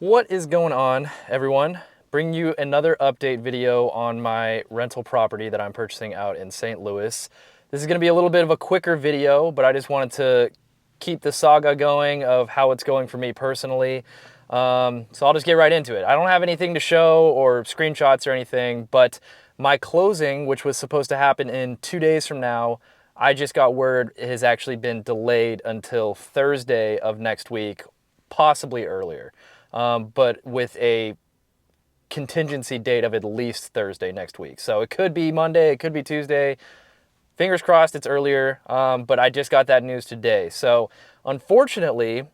What is going on, everyone? Bringing you another update video on my rental property that I'm purchasing out in St. Louis. This is going to be a little bit of a quicker video, but I just wanted to keep the saga going of how it's going for me personally. So I'll just get right into it. I don't have anything to show or screenshots or anything, but my closing, which was supposed to happen in 2 days from now, I just got word it has actually been delayed until Thursday of next week, possibly earlier. But with a contingency date of at least Thursday next week. So it could be Monday, it could be Tuesday. Fingers crossed it's earlier, but I just got that news today. So unfortunately,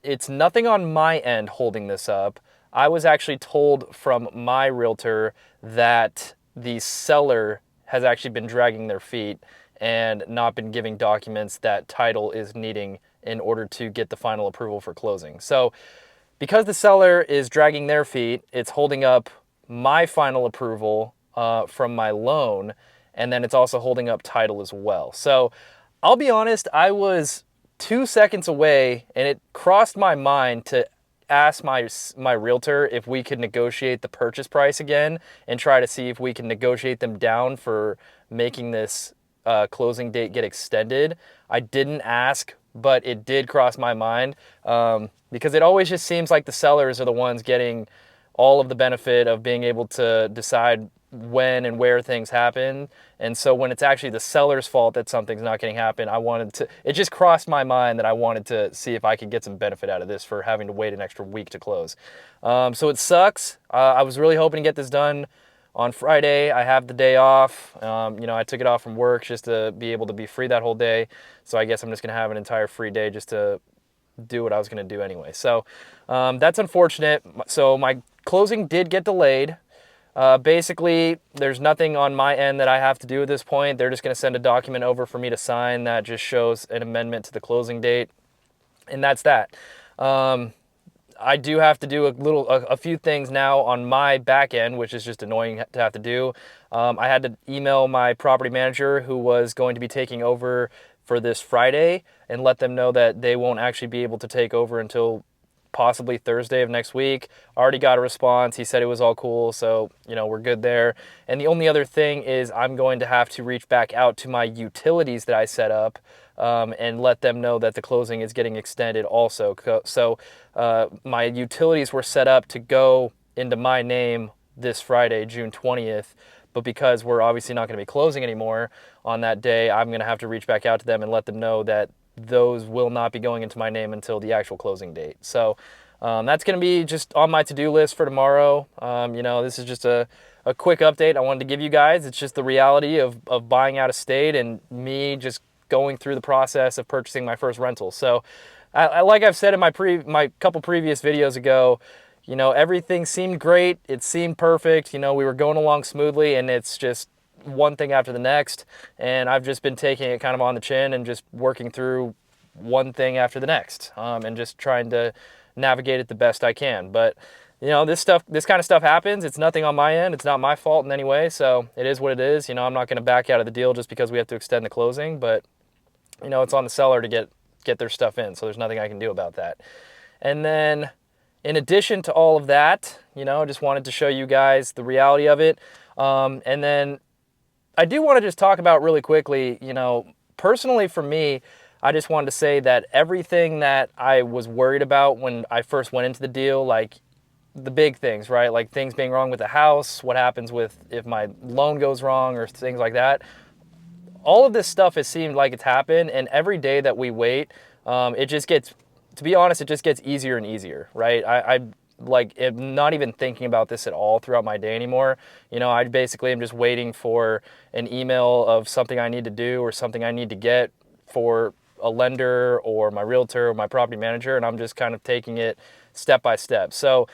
it's nothing on my end holding this up. I was actually told from my realtor that the seller has actually been dragging their feet and not been giving documents that title is needing in order to get the final approval for closing. So because the seller is dragging their feet, it's holding up my final approval from my loan, and then it's also holding up title as well. So I'll be honest, I was 2 seconds away, and it crossed my mind to ask my realtor if we could negotiate the purchase price again and try to see if we can negotiate them down for making this closing date get extended. I didn't ask, but it did cross my mind because it always just seems like the sellers are the ones getting all of the benefit of being able to decide when and where things happen. And so when it's actually the seller's fault that something's not getting happen, it just crossed my mind that I wanted to see if I could get some benefit out of this for having to wait an extra week to close. So it sucks. I was really hoping to get this done on Friday. I have the day off. I took it off from work just to be able to be free that whole day. So I guess I'm just going to have an entire free day just to do what I was going to do anyway. So that's unfortunate. So my closing did get delayed. Basically, there's nothing on my end that I have to do at this point. They're just going to send a document over for me to sign that just shows an amendment to the closing date. And that's that. I do have to do a few things now on my back end, which is just annoying to have to do. I had to email my property manager who was going to be taking over for this Friday and let them know that they won't actually be able to take over until possibly Thursday of next week. Already got a response. He said it was all cool, so we're good there. And the only other thing is I'm going to have to reach back out to my utilities that I set up and let them know that the closing is getting extended also. So my utilities were set up to go into my name this Friday, June 20th, but because we're obviously not going to be closing anymore on that day, I'm going to have to reach back out to them and let them know that those will not be going into my name until the actual closing date. So that's going to be just on my to-do list for tomorrow. This is just a quick update I wanted to give you guys. It's just the reality of buying out of state and me just going through the process of purchasing my first rental. So like I've said in my couple previous videos ago, everything seemed great. It seemed perfect. We were going along smoothly, and it's just one thing after the next. And I've just been taking it kind of on the chin and just working through one thing after the next, and just trying to navigate it the best I can. But this kind of stuff happens. It's nothing on my end. It's not my fault in any way. So it is what it is. I'm not going to back out of the deal just because we have to extend the closing, but it's on the seller to get their stuff in. So there's nothing I can do about that. And then in addition to all of that, just wanted to show you guys the reality of it. And then I do want to just talk about really quickly, personally for me, I just wanted to say that everything that I was worried about when I first went into the deal, like the big things, right? Like things being wrong with the house, what happens if my loan goes wrong or things like that. All of this stuff has seemed like it's happened, and every day that we wait, it just gets easier and easier, right? I'm not even thinking about this at all throughout my day anymore. I basically am just waiting for an email of something I need to do or something I need to get for a lender or my realtor or my property manager, and I'm just kind of taking it step by step. So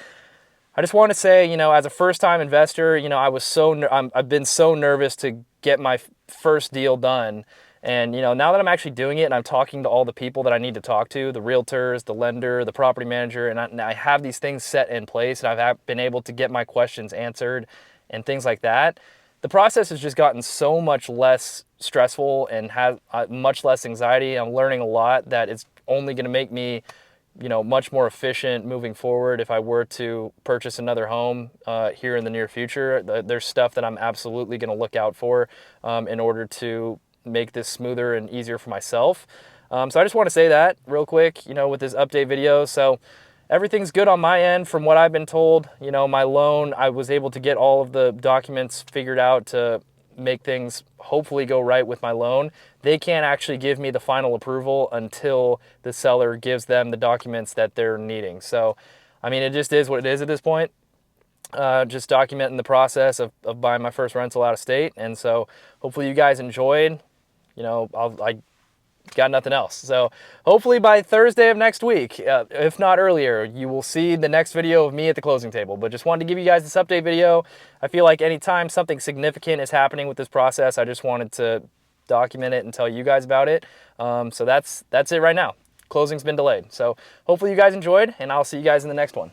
I just want to say, as a first-time investor, I've been so nervous to get my first deal done. And, now that I'm actually doing it and I'm talking to all the people that I need to talk to, the realtors, the lender, the property manager, and I have these things set in place, and I've been able to get my questions answered and things like that, the process has just gotten so much less stressful and has much less anxiety. I'm learning a lot that it's only going to make me much more efficient moving forward if I were to purchase another home here in the near future. There's stuff that I'm absolutely going to look out for in order to make this smoother and easier for myself. So I just want to say that real quick, with this update video. So everything's good on my end from what I've been told. My loan, I was able to get all of the documents figured out to make things hopefully go right with my loan. They can't actually give me the final approval until the seller gives them the documents that they're needing. So, I mean, it just is what it is at this point. Just documenting the process of buying my first rental out of state. And so hopefully you guys enjoyed. I got nothing else. So hopefully by Thursday of next week, if not earlier, you will see the next video of me at the closing table. But just wanted to give you guys this update video. I feel like anytime something significant is happening with this process, I just wanted to document it and tell you guys about it. So that's it right now. Closing's been delayed. So hopefully you guys enjoyed, and I'll see you guys in the next one.